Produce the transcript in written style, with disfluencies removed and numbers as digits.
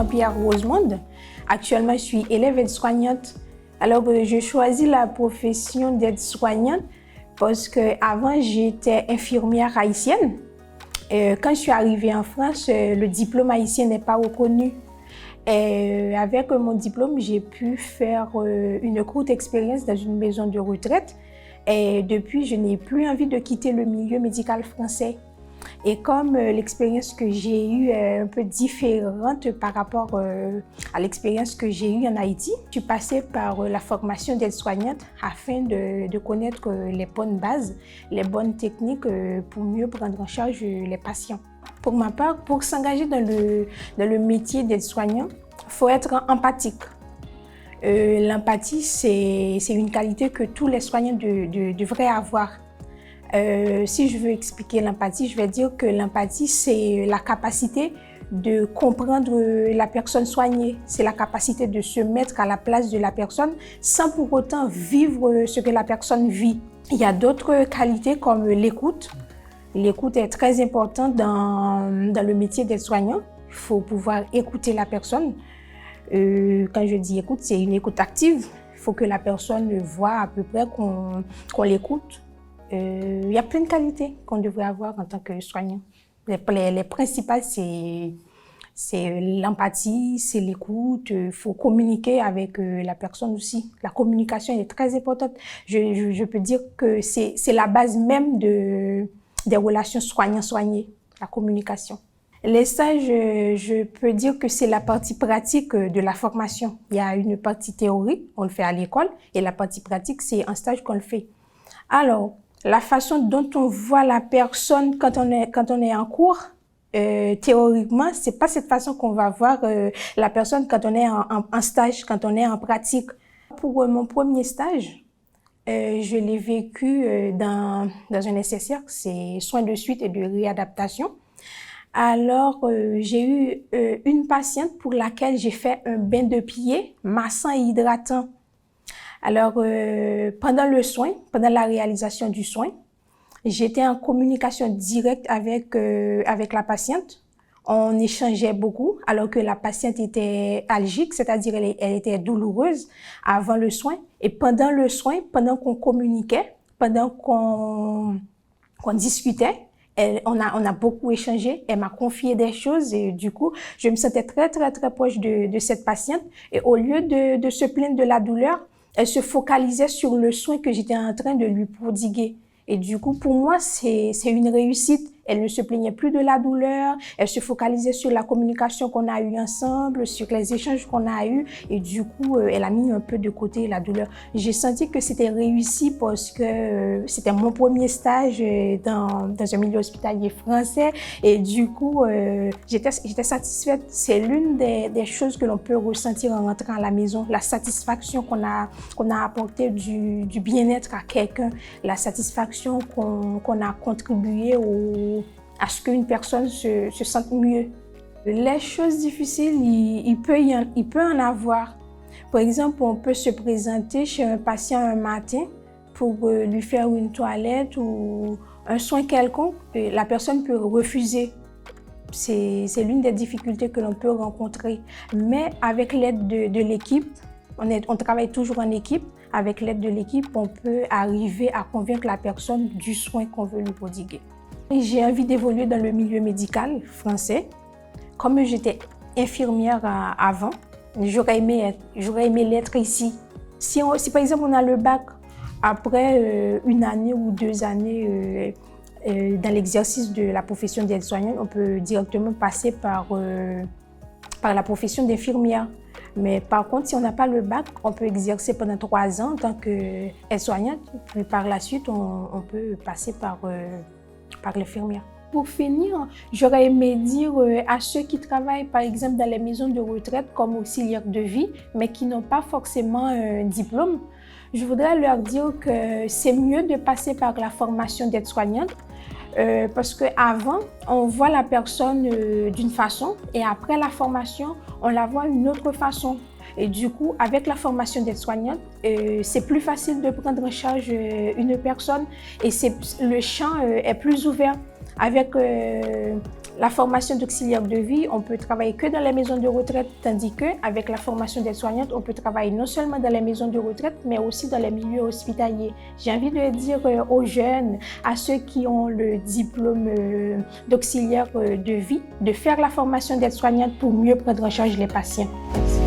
Jean-Pierre Rosemonde. Actuellement, je suis élève aide-soignante. Alors, je choisis la profession d'aide-soignante parce qu'avant, j'étais infirmière haïtienne. Quand je suis arrivée en France, le diplôme haïtien n'est pas reconnu. Avec mon diplôme, j'ai pu faire une courte expérience dans une maison de retraite. Et depuis, je n'ai plus envie de quitter le milieu médical français. Et comme l'expérience que j'ai eue est un peu différente par rapport à l'expérience que j'ai eue en Haïti, je suis passée par la formation d'aide-soignante afin de connaître les bonnes bases, les bonnes techniques pour mieux prendre en charge les patients. Pour ma part, pour s'engager dans le métier d'aide-soignant, il faut être empathique. L'empathie, c'est une qualité que tous les soignants devraient avoir. Si je veux expliquer l'empathie, je vais dire que l'empathie, c'est la capacité de comprendre la personne soignée. C'est la capacité de se mettre à la place de la personne sans pour autant vivre ce que la personne vit. Il y a d'autres qualités comme l'écoute. L'écoute est très importante dans le métier d'aide-soignant. Il faut pouvoir écouter la personne. Quand je dis écoute, c'est une écoute active. Il faut que la personne voit à peu près qu'on l'écoute. Il y a plein de qualités qu'on devrait avoir en tant que soignant. Les principales, c'est l'empathie, c'est l'écoute. Il faut communiquer avec la personne aussi. La communication est très importante. Je peux dire que c'est la base même des relations soignant-soigné, la communication. Les stages, je peux dire que c'est la partie pratique de la formation. Il y a une partie théorique, on le fait à l'école, et la partie pratique, c'est un stage qu'on le fait. Alors, la façon dont on voit la personne quand on est en cours, théoriquement, c'est pas cette façon qu'on va voir la personne quand on est en stage, quand on est en pratique. Pour mon premier stage, je l'ai vécu dans un SSR, c'est soins de suite et de réadaptation. Alors, j'ai eu une patiente pour laquelle j'ai fait un bain de pied massant et hydratant. Alors, pendant le soin, pendant la réalisation du soin, j'étais en communication directe avec la patiente. On échangeait beaucoup alors que la patiente était algique, c'est-à-dire elle était douloureuse avant le soin. Et pendant le soin, pendant qu'on communiquait, pendant qu'on discutait, on a beaucoup échangé. Elle m'a confié des choses et du coup, je me sentais très, très, très proche de cette patiente. Et au lieu de se plaindre de la douleur, elle se focalisait sur le soin que j'étais en train de lui prodiguer. Et du coup, pour moi, c'est une réussite. Elle ne se plaignait plus de la douleur. Elle se focalisait sur la communication qu'on a eue ensemble, sur les échanges qu'on a eus. Et du coup, elle a mis un peu de côté la douleur. J'ai senti que c'était réussi parce que c'était mon premier stage dans un milieu hospitalier français. Et du coup, j'étais satisfaite. C'est l'une des choses que l'on peut ressentir en rentrant à la maison. La satisfaction qu'on a apporté du bien-être à quelqu'un. La satisfaction qu'on a contribué à ce qu'une personne se sente mieux. Les choses difficiles, il peut en avoir. Par exemple, on peut se présenter chez un patient un matin pour lui faire une toilette ou un soin quelconque. La personne peut refuser. C'est l'une des difficultés que l'on peut rencontrer. Mais avec l'aide de l'équipe, on travaille toujours en équipe. Avec l'aide de l'équipe, on peut arriver à convaincre la personne du soin qu'on veut lui prodiguer. J'ai envie d'évoluer dans le milieu médical français. Comme j'étais infirmière avant, j'aurais aimé l'être ici. Si par exemple on a le bac, après une année ou 2 années dans l'exercice de la profession d'aide-soignante, on peut directement passer par la profession d'infirmière. Mais par contre, si on n'a pas le bac, on peut exercer pendant 3 ans en tant qu'aide-soignante. Puis par la suite, on peut passer par l'infirmière. Pour finir, j'aurais aimé dire à ceux qui travaillent par exemple dans les maisons de retraite comme auxiliaires de vie, mais qui n'ont pas forcément un diplôme, je voudrais leur dire que c'est mieux de passer par la formation d'aide-soignante. Parce qu'avant, on voit la personne d'une façon et après la formation, on la voit d'une autre façon. Et du coup, avec la formation d'aide-soignante, c'est plus facile de prendre en charge une personne et le champ est plus ouvert. Avec La formation d'auxiliaire de vie, on peut travailler que dans les maisons de retraite, tandis qu'avec la formation d'aide-soignante, on peut travailler non seulement dans les maisons de retraite, mais aussi dans les milieux hospitaliers. J'ai envie de dire aux jeunes, à ceux qui ont le diplôme d'auxiliaire de vie, de faire la formation d'aide-soignante pour mieux prendre en charge les patients. Merci.